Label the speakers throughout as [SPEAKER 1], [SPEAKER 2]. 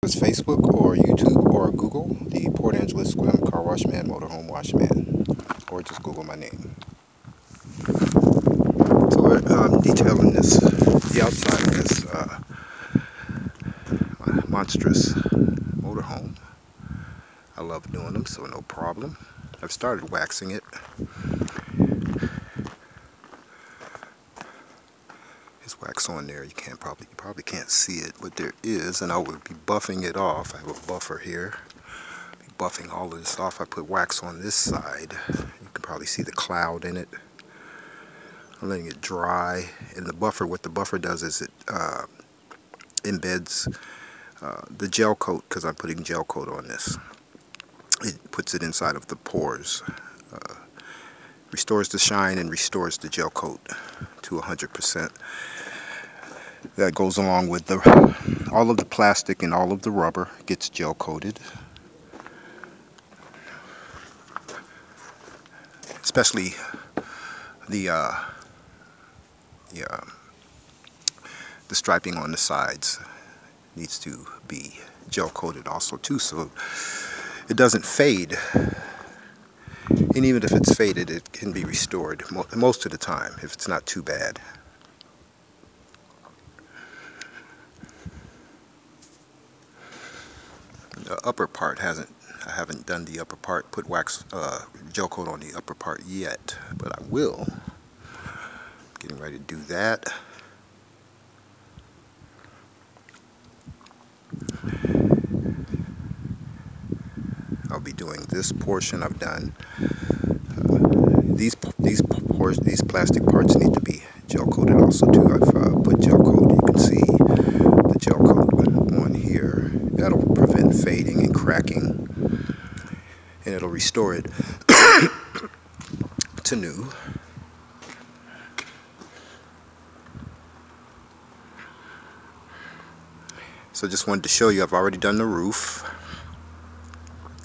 [SPEAKER 1] It's Facebook or YouTube or Google, the Port Angeles-Sequim Car Wash Man, Motorhome Wash Man, or just Google my name. So we're detailing the outside of this monstrous motorhome. I love doing them, so no problem. I've started waxing it. There's wax on there. You probably can't see it, but there is, and I will be buffing it off. I have a buffer here. I'll be buffing all of this off. I put wax on this side. You can probably see the cloud in it. I'm letting it dry. And the buffer, what the buffer does is it embeds the gel coat, because I'm putting gel coat on this. It puts it inside of the pores. Restores the shine and restores the gel coat to 100%. That goes along with all of the plastic and all of the rubber gets gel coated. Especially the striping on the sides needs to be gel coated also too, so it doesn't fade. And even if it's faded, it can be restored most of the time if it's not too bad. The upper part I haven't done the upper part, put wax gel coat on the upper part yet, but I will. Getting ready to do that. I'll be doing this portion. I've done these plastic parts need to be gel coated also too. I've put gel coat. You can see the gel coat on here. That'll prevent fading and cracking, and it'll restore it to new. So just wanted to show you, I've already done the roof.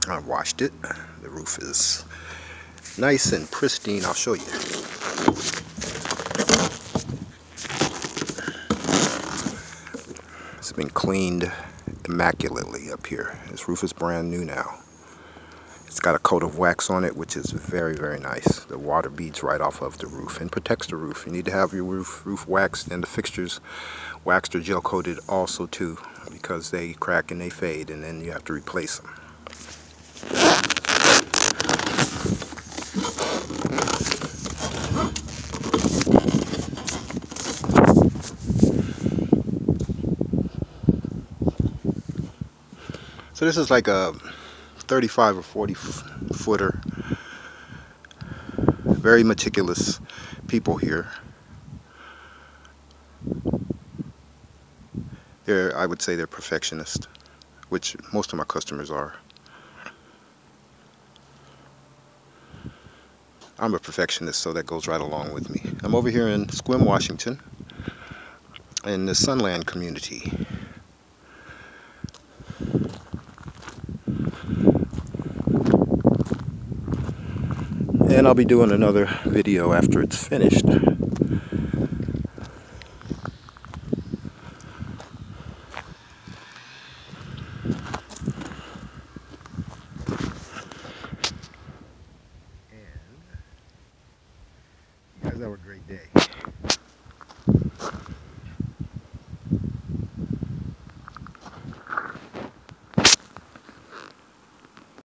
[SPEAKER 1] I washed it. The roof is nice and pristine. I'll show you. It's been cleaned immaculately up here. This roof is brand new now. It's got a coat of wax on it, which is very, very nice. The water beads right off of the roof and protects the roof. You need to have your roof waxed and the fixtures waxed or gel coated also too, because they crack and they fade, and then you have to replace them. So this is like a 35 or 40 footer. Very meticulous people here. I would say they're perfectionists, which most of my customers are. I'm a perfectionist, so that goes right along with me. I'm over here in Sequim, Washington, in the Sunland community. And I'll be doing another video after it's finished.